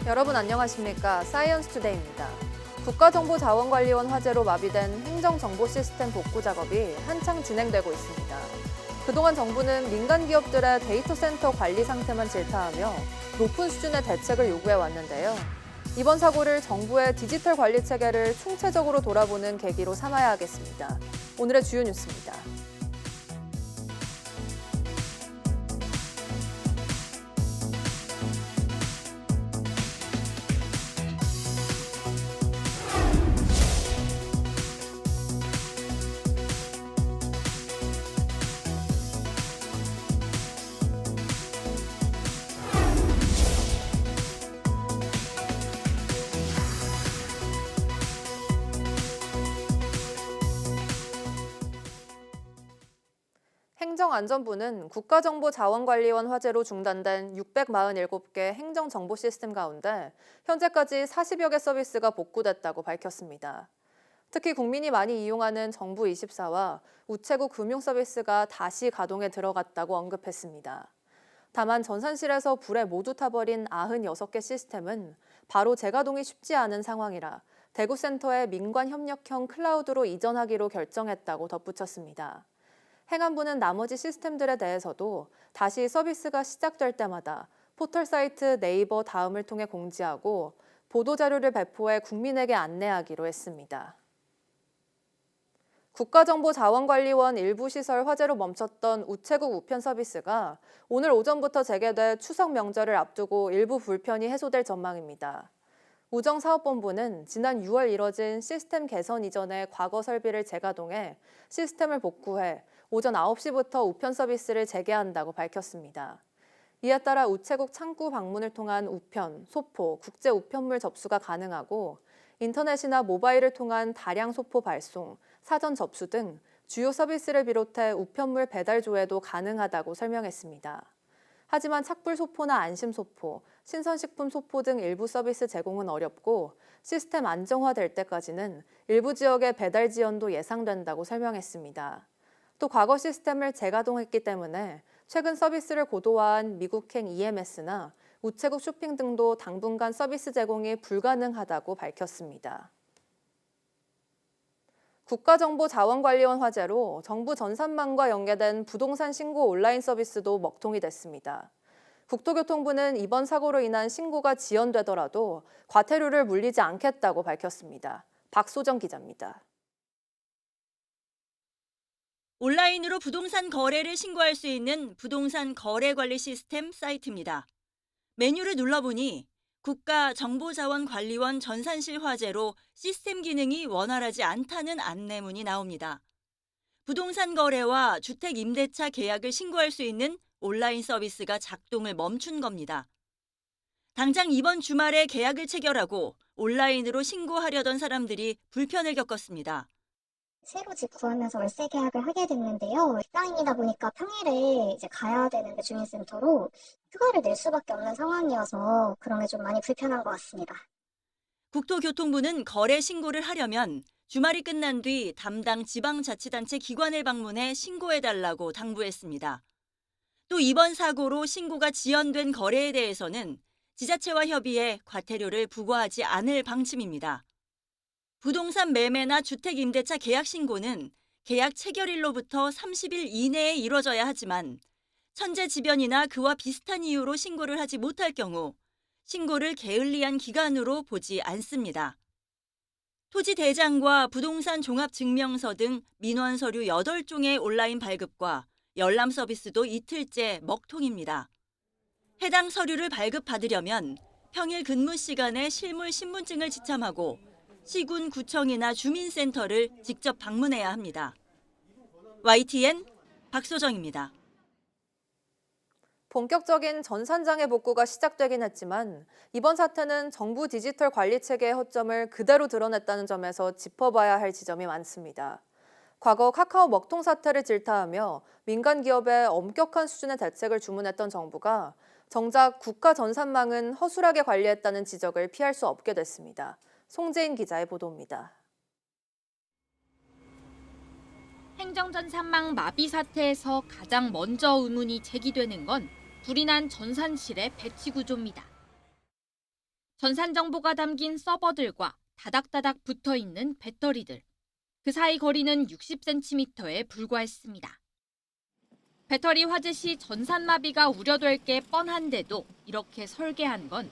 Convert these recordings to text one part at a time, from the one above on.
여러분 안녕하십니까? 사이언스 투데이입니다. 국가정보자원관리원 화재로 마비된 행정정보 시스템 복구 작업이 한창 진행되고 있습니다. 그동안 정부는 민간 기업들의 데이터 센터 관리 상태만 질타하며 높은 수준의 대책을 요구해 왔는데요. 이번 사고를 정부의 디지털 관리 체계를 총체적으로 돌아보는 계기로 삼아야 하겠습니다. 오늘의 주요 뉴스입니다. 행정안전부는 국가정보자원관리원 화재로 중단된 647개 행정정보 시스템 가운데 현재까지 40여 개 서비스가 복구됐다고 밝혔습니다. 특히 국민이 많이 이용하는 정부24와 우체국 금융서비스가 다시 가동에 들어갔다고 언급했습니다. 다만 전산실에서 불에 모두 타버린 96개 시스템은 바로 재가동이 쉽지 않은 상황이라 대구센터에 민관협력형 클라우드로 이전하기로 결정했다고 덧붙였습니다. 행안부는 나머지 시스템들에 대해서도 다시 서비스가 시작될 때마다 포털 사이트 네이버 다음을 통해 공지하고 보도자료를 배포해 국민에게 안내하기로 했습니다. 국가정보자원관리원 일부 시설 화재로 멈췄던 우체국 우편 서비스가 오늘 오전부터 재개돼 추석 명절을 앞두고 일부 불편이 해소될 전망입니다. 우정사업본부는 지난 6월 이뤄진 시스템 개선 이전의 과거 설비를 재가동해 시스템을 복구해 오전 9시부터 우편 서비스를 재개한다고 밝혔습니다. 이에 따라 우체국 창구 방문을 통한 우편, 소포, 국제 우편물 접수가 가능하고 인터넷이나 모바일을 통한 다량 소포 발송, 사전 접수 등 주요 서비스를 비롯해 우편물 배달 조회도 가능하다고 설명했습니다. 하지만 착불 소포나 안심 소포, 신선식품 소포 등 일부 서비스 제공은 어렵고 시스템 안정화될 때까지는 일부 지역의 배달 지연도 예상된다고 설명했습니다. 또 과거 시스템을 재가동했기 때문에 최근 서비스를 고도화한 미국행 EMS나 우체국 쇼핑 등도 당분간 서비스 제공이 불가능하다고 밝혔습니다. 국가정보자원관리원 화재로 정부 전산망과 연계된 부동산 신고 온라인 서비스도 먹통이 됐습니다. 국토교통부는 이번 사고로 인한 신고가 지연되더라도 과태료를 물리지 않겠다고 밝혔습니다. 박소정 기자입니다. 온라인으로 부동산 거래를 신고할 수 있는 부동산 거래 관리 시스템 사이트입니다. 메뉴를 눌러보니 국가정보자원관리원 전산실 화재로 시스템 기능이 원활하지 않다는 안내문이 나옵니다. 부동산 거래와 주택 임대차 계약을 신고할 수 있는 온라인 서비스가 작동을 멈춘 겁니다. 당장 이번 주말에 계약을 체결하고 온라인으로 신고하려던 사람들이 불편을 겪었습니다. 새로 집 구하면서 월세 계약을 하게 됐는데요. 직장인이다 보니까 평일에 이제 가야 되는데 주민센터로 휴가를 낼 수밖에 없는 상황이어서 그런 게 좀 많이 불편한 것 같습니다. 국토교통부는 거래 신고를 하려면 주말이 끝난 뒤 담당 지방자치단체 기관을 방문해 신고해달라고 당부했습니다. 또 이번 사고로 신고가 지연된 거래에 대해서는 지자체와 협의해 과태료를 부과하지 않을 방침입니다. 부동산 매매나 주택 임대차 계약 신고는 계약 체결일로부터 30일 이내에 이뤄져야 하지만 천재지변이나 그와 비슷한 이유로 신고를 하지 못할 경우 신고를 게을리한 기간으로 보지 않습니다. 토지대장과 부동산 종합증명서 등 민원 서류 8종의 온라인 발급과 열람 서비스도 이틀째 먹통입니다. 해당 서류를 발급받으려면 평일 근무 시간에 실물 신분증을 지참하고 시군 구청이나 주민센터를 직접 방문해야 합니다. YTN 박소정입니다. 본격적인 전산장애 복구가 시작되긴 했지만 이번 사태는 정부 디지털 관리 체계의 허점을 그대로 드러냈다는 점에서 짚어봐야 할 지점이 많습니다. 과거 카카오 먹통 사태를 질타하며 민간 기업에 엄격한 수준의 대책을 주문했던 정부가 정작 국가 전산망은 허술하게 관리했다는 지적을 피할 수 없게 됐습니다. 송재인 기자의 보도입니다. 행정전산망 마비 사태에서 가장 먼저 의문이 제기되는 건 불이 난 전산실의 배치 구조입니다. 전산 정보가 담긴 서버들과 다닥다닥 붙어 있는 배터리들. 그 사이 거리는 60cm에 불과했습니다. 배터리 화재 시 전산 마비가 우려될 게 뻔한데도 이렇게 설계한 건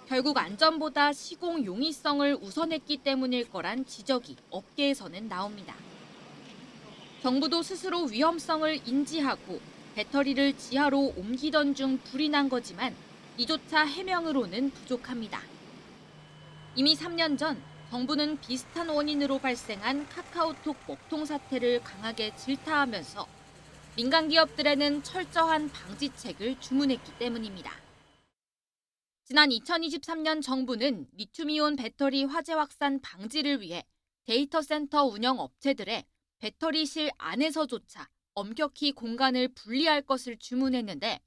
결국 안전보다 시공 용이성을 우선했기 때문일 거란 지적이 업계에서는 나옵니다. 정부도 스스로 위험성을 인지하고 배터리를 지하로 옮기던 중 불이 난 거지만 이조차 해명으로는 부족합니다. 이미 3년 전 정부는 비슷한 원인으로 발생한 카카오톡 먹통 사태를 강하게 질타하면서 민간 기업들에는 철저한 방지책을 주문했기 때문입니다. 지난 2023년 정부는 리튬이온 배터리 화재 확산 방지를 위해 데이터 센터 운영 업체들의 배터리실 안에서조차 엄격히 공간을 분리할 것을 주문했는데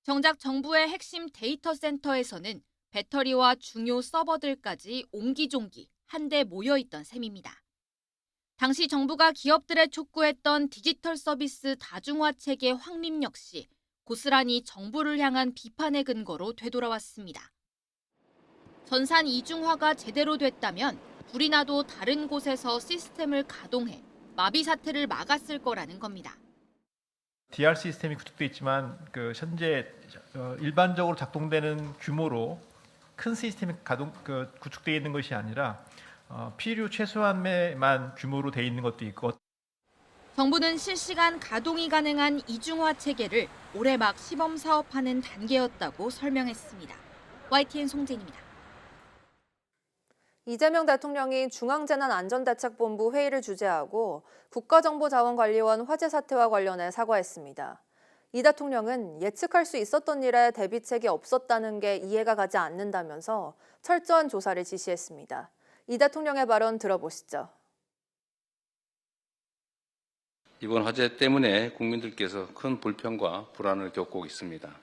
정작 정부의 핵심 데이터 센터에서는 배터리와 중요 서버들까지 옹기종기 한데 모여있던 셈입니다. 당시 정부가 기업들에 촉구했던 디지털 서비스 다중화 체계 확립 역시 고스란히 정부를 향한 비판의 근거로 되돌아왔습니다. 전산 이중화가 제대로 됐다면 불이 나도 다른 곳에서 시스템을 가동해 마비 사태를 막았을 거라는 겁니다. DR 시스템이 구축돼 있지만 현재 일반적으로 작동되는 규모로 큰 시스템이 구축되어 있는 것이 아니라 필요 최소한만 규모로 되어 있는 것도 있고. 정부는 실시간 가동이 가능한 이중화 체계를 올해 막 시범 사업하는 단계였다고 설명했습니다. YTN 송진입니다. 이재명 대통령이 중앙재난안전대책본부 회의를 주재하고 국가정보자원관리원 화재 사태와 관련해 사과했습니다. 이 대통령은 예측할 수 있었던 일에 대비책이 없었다는 게 이해가 가지 않는다면서 철저한 조사를 지시했습니다. 이 대통령의 발언 들어보시죠. 이번 화재 때문에 국민들께서 큰 불편과 불안을 겪고 있습니다.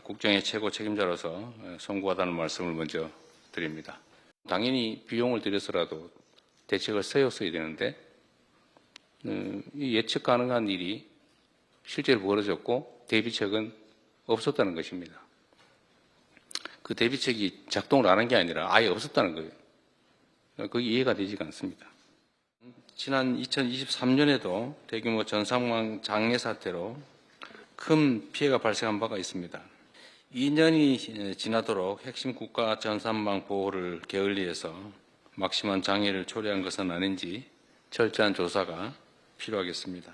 국정의 최고 책임자로서 송구하다는 말씀을 먼저 드립니다. 당연히 비용을 들여서라도 대책을 세웠어야 되는데 이 예측 가능한 일이 실제로 벌어졌고 대비책은 없었다는 것입니다. 그 대비책이 작동을 안 한 게 아니라 아예 없었다는 거예요. 그게 이해가 되지가 않습니다. 지난 2023년에도 대규모 전산망 장애 사태로 큰 피해가 발생한 바가 있습니다. 2년이 지나도록 핵심 국가 전산망 보호를 게을리해서 막심한 장애를 초래한 것은 아닌지 철저한 조사가 필요하겠습니다.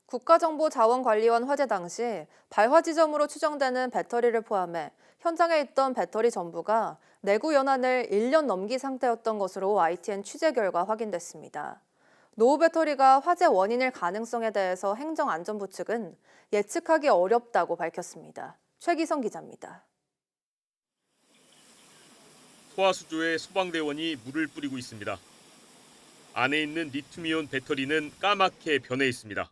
국가정보자원관리원 화재 당시 발화 지점으로 추정되는 배터리를 포함해 현장에 있던 배터리 전부가 내구 연한을 1년 넘긴 상태였던 것으로 YTN 취재 결과 확인됐습니다. 노후 배터리가 화재 원인일 가능성에 대해서 행정안전부 측은 예측하기 어렵다고 밝혔습니다. 최기성 기자입니다. 소화수조에 소방대원이 물을 뿌리고 있습니다. 안에 있는 리튬이온 배터리는 까맣게 변해 있습니다.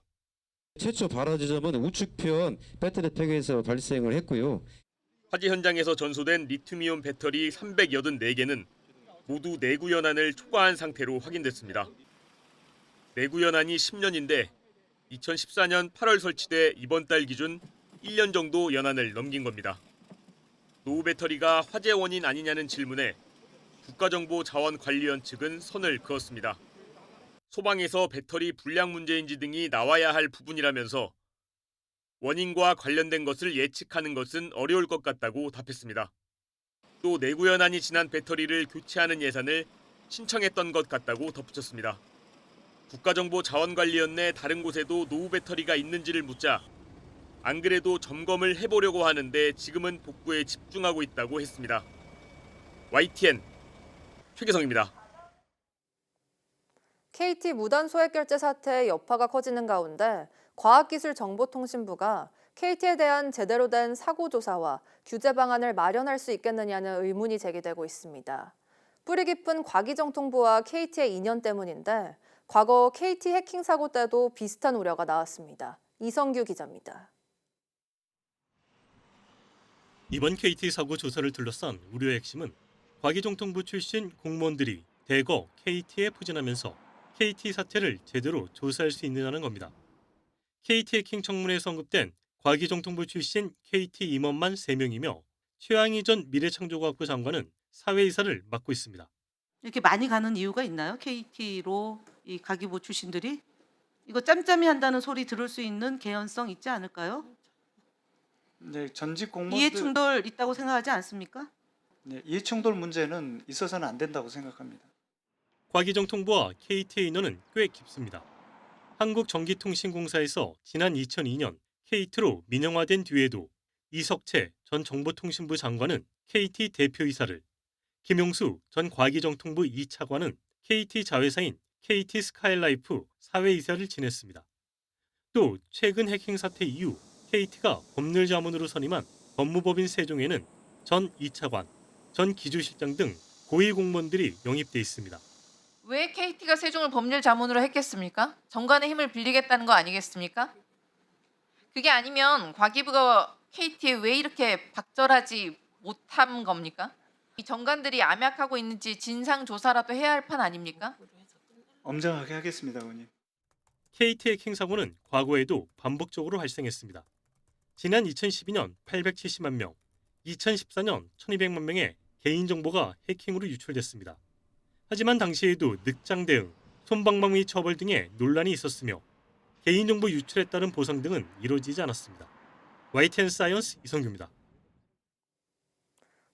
최초 발화 지점은 우측편 배터리 팩에서 발생을 했고요. 화재 현장에서 전소된 리튬이온 배터리 384개는 모두 내구 연한을 초과한 상태로 확인됐습니다. 내구 연한이 10년인데 2014년 8월 설치돼 이번 달 기준 1년 정도 연한을 넘긴 겁니다. 노후 배터리가 화재 원인 아니냐는 질문에 국가정보자원관리원 측은 선을 그었습니다. 소방에서 배터리 불량 문제인지 등이 나와야 할 부분이라면서 원인과 관련된 것을 예측하는 것은 어려울 것 같다고 답했습니다. 또 내구 연한이 지난 배터리를 교체하는 예산을 신청했던 것 같다고 덧붙였습니다. 국가정보자원관리원 내 다른 곳에도 노후 배터리가 있는지를 묻자 안 그래도 점검을 해보려고 하는데 지금은 복구에 집중하고 있다고 했습니다. YTN 최기성입니다. KT 무단 소액 결제 사태의 여파가 커지는 가운데 과학기술정보통신부가 KT에 대한 제대로 된 사고조사와 규제 방안을 마련할 수 있겠느냐는 의문이 제기되고 있습니다. 뿌리 깊은 과기정통부와 KT의 인연 때문인데 과거 KT 해킹 사고 때도 비슷한 우려가 나왔습니다. 이성규 기자입니다. 이번 KT 사고 조사를 둘러싼 우려의 핵심은 과기정통부 출신 공무원들이 대거 KT에 포진하면서 KT 사태를 제대로 조사할 수 있느냐는 겁니다. KT 해킹 청문회에서 언급된 과기정통부 출신 KT 임원만 3명이며 최양희 전 미래창조과학부 장관은 사회이사를 맡고 있습니다. 이렇게 많이 가는 이유가 있나요? KT로 이 가기부 출신들이? 이거 짬짬이 한다는 소리 들을 수 있는 개연성 있지 않을까요? 네, 전직 공무원들 이해충돌 있다고 생각하지 않습니까? 네, 이해충돌 문제는 있어서는 안 된다고 생각합니다. 과기정통부와 KT의 인연은 꽤 깊습니다. 한국전기통신공사에서 지난 2002년 KT로 민영화된 뒤에도 이석채 전 정보통신부 장관은 KT 대표이사를, 김용수 전 과기정통부 2차관은 KT 자회사인 KT 스카이라이프 사회이사를 지냈습니다. 또 최근 해킹 사태 이후 KT가 법률자문으로 선임한 법무법인 세종에는 전 2차관, 전 기조실장 등 고위 공무원들이 영입돼 있습니다. 왜 KT가 세종을 법률 자문으로 했겠습니까? 정관의 힘을 빌리겠다는 거 아니겠습니까? 그게 아니면 과기부가 KT에 왜 이렇게 박절하지 못한 겁니까? 이 정관들이 암약하고 있는지 진상 조사라도 해야 할 판 아닙니까? 엄정하게 하겠습니다, 의원님. KT 해킹 사고는 과거에도 반복적으로 발생했습니다. 지난 2012년 870만 명, 2014년 1200만 명의 개인정보가 해킹으로 유출됐습니다. 하지만 당시에도 늑장 대응, 솜방망이 및 처벌 등의 논란이 있었으며 개인정보 유출에 따른 보상 등은 이루어지지 않았습니다. YTN 사이언스 이성규입니다.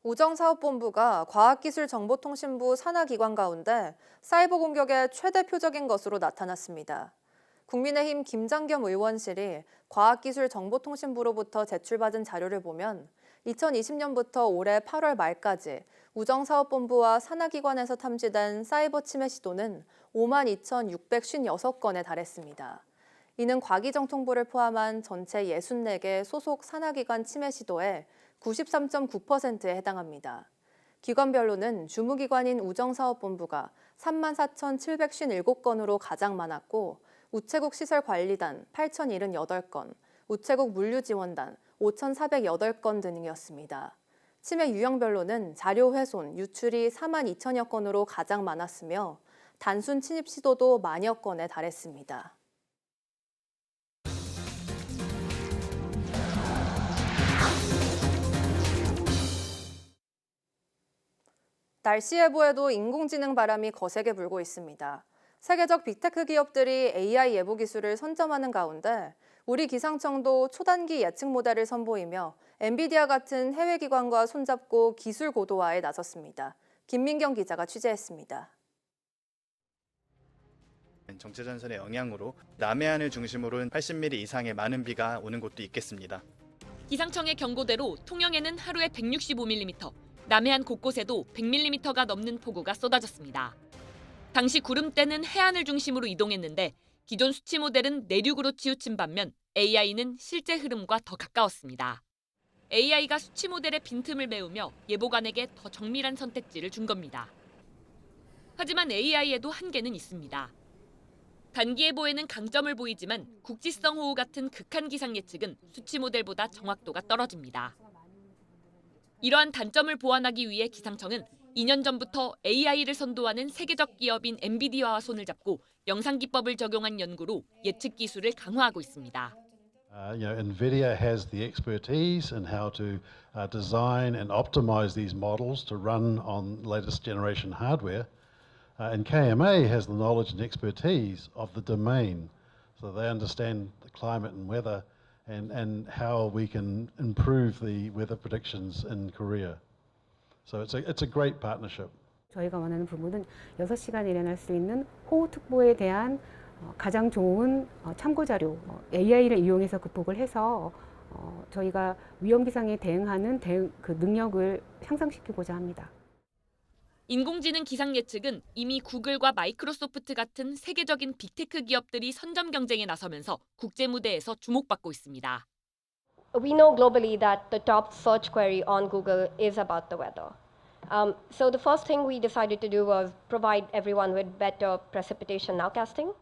우정사업본부가 과학기술정보통신부 산하기관 가운데 사이버 공격의 최대 표적인 것으로 나타났습니다. 국민의힘 김장겸 의원실이 과학기술정보통신부로부터 제출받은 자료를 보면 2020년부터 올해 8월 말까지 우정사업본부와 산하기관에서 탐지된 사이버 침해 시도는 52,656건에 달했습니다. 이는 과기정통부를 포함한 전체 64개 소속 산하기관 침해 시도의 93.9%에 해당합니다. 기관별로는 주무기관인 우정사업본부가 34,757건으로 가장 많았고 우체국 시설관리단 8,078건, 우체국 물류지원단 5,408건 등이었습니다. 침해 유형별로는 자료 훼손, 유출이 42,000여 건으로 가장 많았으며 단순 침입 시도도 만여 건에 달했습니다. 날씨 예보에도 인공지능 바람이 거세게 불고 있습니다. 세계적 빅테크 기업들이 AI 예보 기술을 선점하는 가운데 우리 기상청도 초단기 예측 모델을 선보이며 엔비디아 같은 해외 기관과 손잡고 기술 고도화에 나섰습니다. 김민경 기자가 취재했습니다. 정체전선의 영향으로 남해안을 중심으로 80mm 이상의 많은 비가 오는 곳도 있겠습니다. 기상청의 경고대로 통영에는 하루에 165mm, 남해안 곳곳에도 100mm가 넘는 폭우가 쏟아졌습니다. 당시 구름대는 해안을 중심으로 이동했는데 기존 수치 모델은 내륙으로 치우친 반면 AI는 실제 흐름과 더 가까웠습니다. AI가 수치 모델의 빈틈을 메우며 예보관에게 더 정밀한 선택지를 준 겁니다. 하지만 AI에도 한계는 있습니다. 단기예보에는 강점을 보이지만 국지성 호우 같은 극한 기상 예측은 수치 모델보다 정확도가 떨어집니다. 이러한 단점을 보완하기 위해 기상청은 2년 전부터 AI를 선도하는 세계적 기업인 엔비디아와 손을 잡고 영상 기법을 적용한 연구로 예측 기술을 강화하고 있습니다. NVIDIA has the expertise in how to design and optimize these models to run on latest generation hardware, and KMA has the knowledge and expertise of the domain, so they understand the climate and weather and how we can improve the weather predictions in Korea. So it's a great partnership. 저희가 원하는 부분은 6시간에 일어날 수 있는 호우특보에 대한 가장 좋은 참고자료, AI를 이용해서 극복을 해서 저희가 위험기상에 대응하는 그 능력을 향상시키고자 합니다. 인공지능 기상 예측은 이미 구글과 마이크로소프트 같은 세계적인 빅테크 기업들이 선점 경쟁에 나서면서 국제 무대에서 주목받고 있습니다. We know globally that the top search query on Google is about the weather. So the first thing we decided to do was provide everyone with better precipitation nowcasting.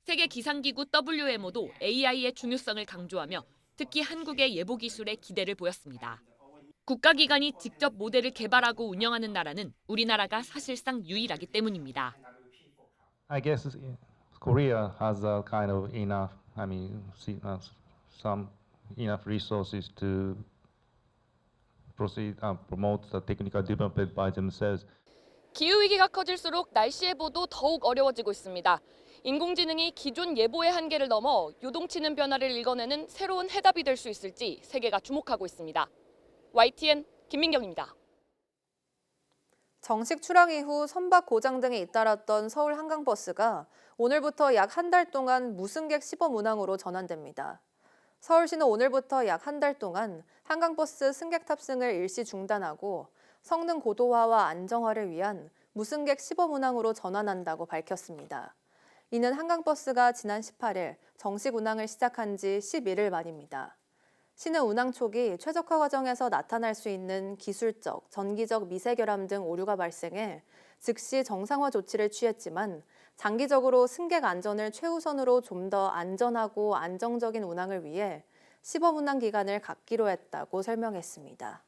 세계 기상기구 WMO도 AI의 중요성을 강조하며 특히 한국의 예보 기술에 기대를 보였습니다. 국가기관이 직접 모델을 개발하고 운영하는 나라는 우리나라가 사실상 유일하기 때문입니다. I guess Korea has a kind of enough, some enough resources to promote the technical development by themselves. 기후위기가 커질수록 날씨 예보도 더욱 어려워지고 있습니다. 인공지능이 기존 예보의 한계를 넘어 요동치는 변화를 읽어내는 새로운 해답이 될 수 있을지 세계가 주목하고 있습니다. YTN 김민경입니다. 정식 출항 이후 선박 고장 등이 잇따랐던 서울 한강버스가 오늘부터 약 한 달 동안 무승객 시범 운항으로 전환됩니다. 서울시는 오늘부터 약 한 달 동안 한강버스 승객 탑승을 일시 중단하고 성능 고도화와 안정화를 위한 무승객 시범 운항으로 전환한다고 밝혔습니다. 이는 한강버스가 지난 18일 정식 운항을 시작한 지 11일 만입니다. 시는 운항 초기 최적화 과정에서 나타날 수 있는 기술적, 전기적 미세 결함 등 오류가 발생해 즉시 정상화 조치를 취했지만 장기적으로 승객 안전을 최우선으로 좀 더 안전하고 안정적인 운항을 위해 시범 운항 기간을 갖기로 했다고 설명했습니다.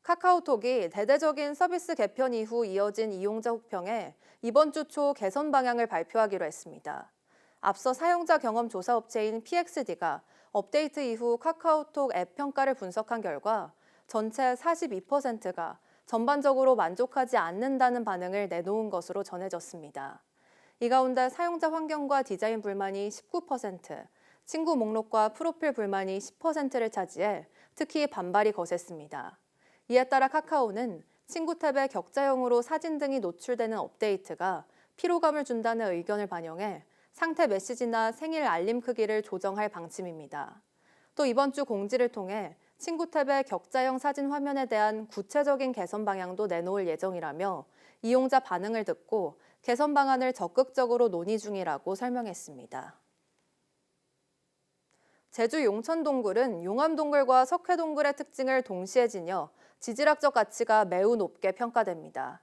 카카오톡이 대대적인 서비스 개편 이후 이어진 이용자 혹평에 이번 주 초 개선 방향을 발표하기로 했습니다. 앞서 사용자 경험 조사 업체인 PXD가 업데이트 이후 카카오톡 앱 평가를 분석한 결과 전체 42%가 전반적으로 만족하지 않는다는 반응을 내놓은 것으로 전해졌습니다. 이 가운데 사용자 환경과 디자인 불만이 19%, 친구 목록과 프로필 불만이 10%를 차지해 특히 반발이 거셌습니다. 이에 따라 카카오는 친구 탭에 격자형으로 사진 등이 노출되는 업데이트가 피로감을 준다는 의견을 반영해 상태 메시지나 생일 알림 크기를 조정할 방침입니다. 또 이번 주 공지를 통해 친구 탭의 격자형 사진 화면에 대한 구체적인 개선 방향도 내놓을 예정이라며 이용자 반응을 듣고 개선 방안을 적극적으로 논의 중이라고 설명했습니다. 제주 용천동굴은 용암동굴과 석회동굴의 특징을 동시에 지녀 지질학적 가치가 매우 높게 평가됩니다.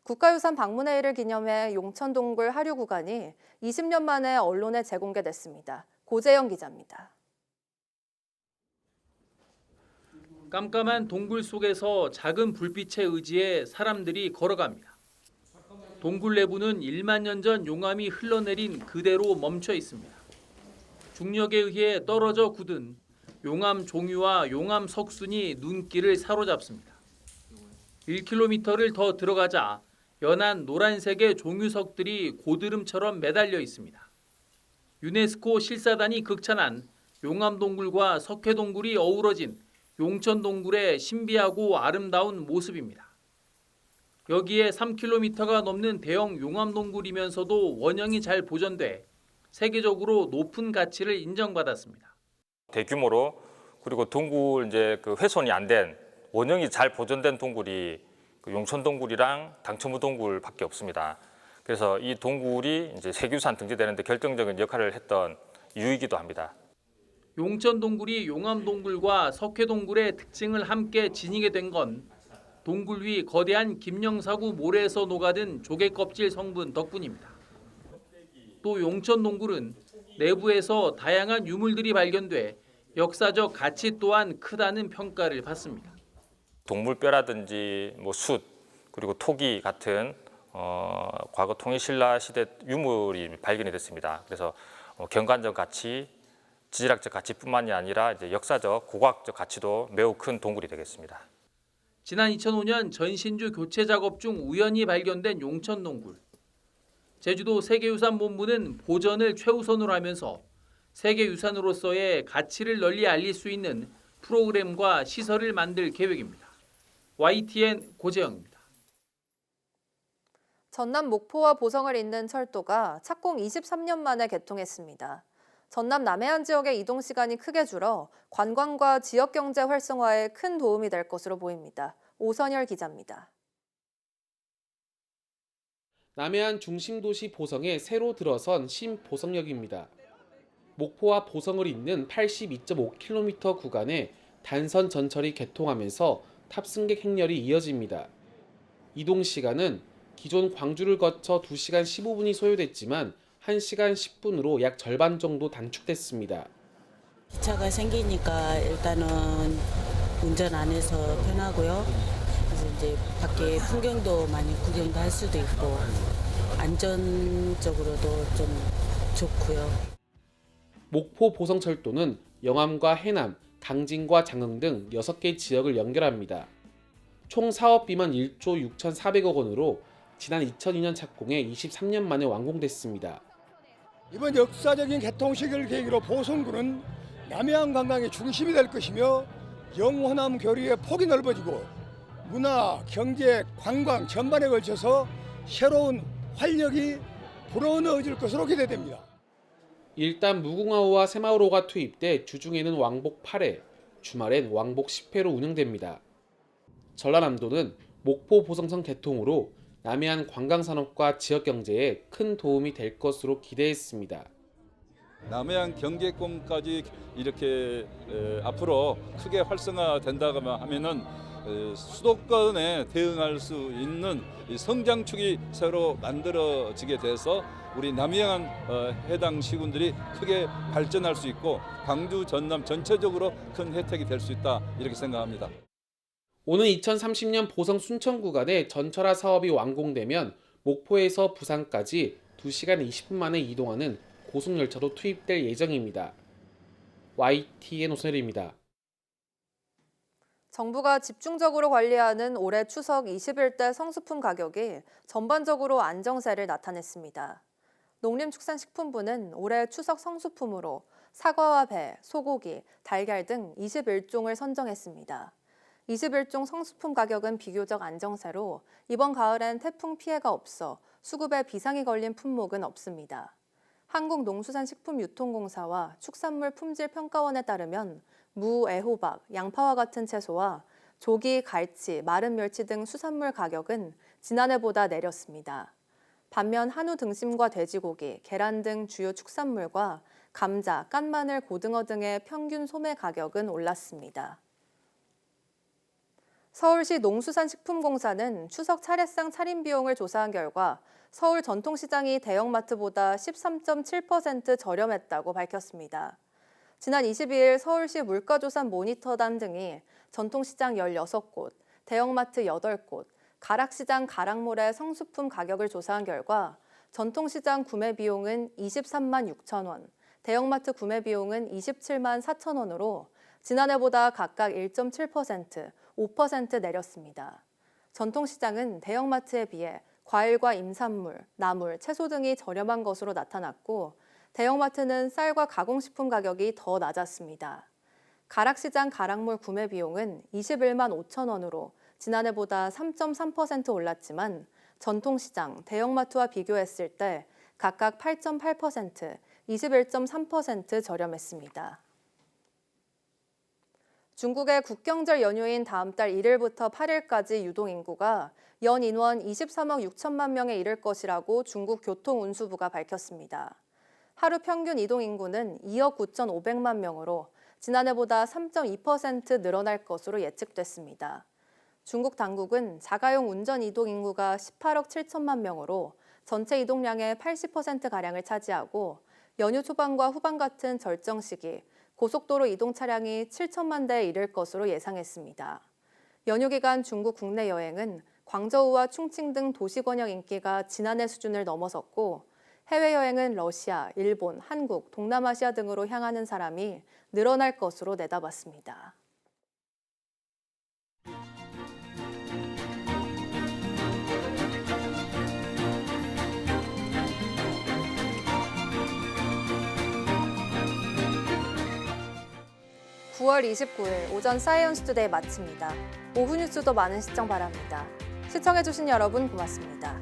국가유산 방문회의를 기념해 용천동굴 하류 구간이 20년 만에 언론에 재공개됐습니다. 고재영 기자입니다. 깜깜한 동굴 속에서 작은 불빛에 의지해 사람들이 걸어갑니다. 동굴 내부는 1만 년 전 용암이 흘러내린 그대로 멈춰 있습니다. 중력에 의해 떨어져 굳은 용암 종유와 용암 석순이 눈길을 사로잡습니다. 1km를 더 들어가자 연한 노란색의 종유석들이 고드름처럼 매달려 있습니다. 유네스코 실사단이 극찬한 용암동굴과 석회동굴이 어우러진 용천동굴의 신비하고 아름다운 모습입니다. 여기에 3km가 넘는 대형 용암동굴이면서도 원형이 잘 보존돼 세계적으로 높은 가치를 인정받았습니다. 대규모로 그리고 동굴 그 훼손이 안 된 원형이 잘 보존된 동굴이 용천동굴이랑 당첨부 동굴밖에 없습니다. 그래서 이 동굴이 세계유산 등재되는데 결정적인 역할을 했던 이유이기도 합니다. 용천동굴이 용암동굴과 석회동굴의 특징을 함께 지니게 된 건 동굴 위 거대한 김영사구 모래에서 녹아든 조개껍질 성분 덕분입니다. 또 용천동굴은 내부에서 다양한 유물들이 발견돼 역사적 가치 또한 크다는 평가를 받습니다. 동물뼈라든지 숯 그리고 토기 같은 과거 통일신라 시대 유물이 발견이 됐습니다. 그래서 경관적 가치, 지질학적 가치뿐만이 아니라 역사적, 고고학적 가치도 매우 큰 동굴이 되겠습니다. 지난 2005년 전신주 교체 작업 중 우연히 발견된 용천동굴. 제주도 세계유산본부는 보전을 최우선으로 하면서 세계유산으로서의 가치를 널리 알릴 수 있는 프로그램과 시설을 만들 계획입니다. YTN 고재영입니다. 전남 목포와 보성을 잇는 철도가 착공 23년 만에 개통했습니다. 전남 남해안 지역의 이동 시간이 크게 줄어 관광과 지역 경제 활성화에 큰 도움이 될 것으로 보입니다. 오선열 기자입니다. 남해안 중심도시 보성에 새로 들어선 신보성역입니다. 목포와 보성을 잇는 82.5km 구간에 단선 전철이 개통하면서 탑승객 행렬이 이어집니다. 이동 시간은 기존 광주를 거쳐 2시간 15분이 소요됐지만 1시간 10분으로 약 절반 정도 단축됐습니다. 기차가 생기니까 일단은 운전 안 해서 편하고요. 그래서 이제 밖에 풍경도 많이 구경도 할 수도 있고 안전적으로도 좀 좋고요. 목포 보성철도는 영암과 해남, 당진과 장흥 등 6개 지역을 연결합니다. 총 사업비만 1조 6,400억 원으로 지난 2002년 착공해 23년 만에 완공됐습니다. 이번 역사적인 개통 시기를 계기로 보성군은 남해안 관광의 중심이 될 것이며 영호남 교류의 폭이 넓어지고 문화, 경제, 관광 전반에 걸쳐서 새로운 활력이 불어넣어질 것으로 기대됩니다. 일단 무궁화호와 새마을호가 투입돼 주중에는 왕복 8회, 주말엔 왕복 10회로 운영됩니다. 전라남도는 목포 보성선 개통으로 남해안 관광산업과 지역경제에 큰 도움이 될 것으로 기대했습니다. 남해안 경제권까지 이렇게 앞으로 크게 활성화된다고 하면은 수도권에 대응할 수 있는 성장축이 새로 만들어지게 돼서 우리 남해안 해당 시군들이 크게 발전할 수 있고 광주, 전남 전체적으로 큰 혜택이 될 수 있다 이렇게 생각합니다. 오는 2030년 보성 순천 구간의 전철화 사업이 완공되면 목포에서 부산까지 2시간 20분 만에 이동하는 고속열차로 투입될 예정입니다. YTN 오선일입니다. 정부가 집중적으로 관리하는 올해 추석 21대 성수품 가격이 전반적으로 안정세를 나타냈습니다. 농림축산식품부는 올해 추석 성수품으로 사과와 배, 소고기, 달걀 등 21종을 선정했습니다. 21종 성수품 가격은 비교적 안정세로 이번 가을엔 태풍 피해가 없어 수급에 비상이 걸린 품목은 없습니다. 한국농수산식품유통공사와 축산물품질평가원에 따르면 무, 애호박, 양파와 같은 채소와 조기, 갈치, 마른 멸치 등 수산물 가격은 지난해보다 내렸습니다. 반면 한우 등심과 돼지고기, 계란 등 주요 축산물과 감자, 깐마늘, 고등어 등의 평균 소매 가격은 올랐습니다. 서울시 농수산식품공사는 추석 차례상 차림 비용을 조사한 결과 서울 전통시장이 대형마트보다 13.7% 저렴했다고 밝혔습니다. 지난 22일 서울시 물가조산 모니터단 등이 전통시장 16곳, 대형마트 8곳, 가락시장 가락몰의 성수품 가격을 조사한 결과 전통시장 구매 비용은 23만 6천 원, 대형마트 구매 비용은 27만 4천 원으로 지난해보다 각각 1.7%, 5% 내렸습니다. 전통시장은 대형마트에 비해 과일과 임산물, 나물, 채소 등이 저렴한 것으로 나타났고 대형마트는 쌀과 가공식품 가격이 더 낮았습니다. 가락시장 가락몰 구매 비용은 21만 5천 원으로 지난해보다 3.3% 올랐지만 전통시장, 대형마트와 비교했을 때 각각 8.8%, 21.3% 저렴했습니다. 중국의 국경절 연휴인 다음 달 1일부터 8일까지 유동인구가 연 인원 23억 6천만 명에 이를 것이라고 중국 교통운수부가 밝혔습니다. 하루 평균 이동인구는 2억 9,500만 명으로 지난해보다 3.2% 늘어날 것으로 예측됐습니다. 중국 당국은 자가용 운전 이동인구가 18억 7천만 명으로 전체 이동량의 80%가량을 차지하고 연휴 초반과 후반 같은 절정 시기, 고속도로 이동 차량이 7천만 대에 이를 것으로 예상했습니다. 연휴 기간 중국 국내 여행은 광저우와 충칭 등 도시 권역 인기가 지난해 수준을 넘어섰고 해외여행은 러시아, 일본, 한국, 동남아시아 등으로 향하는 사람이 늘어날 것으로 내다봤습니다. (9월 29일) 오전 사이언스 투데이 마칩니다. 오후 뉴스도 많은 시청 바랍니다. 시청해주신 여러분 고맙습니다.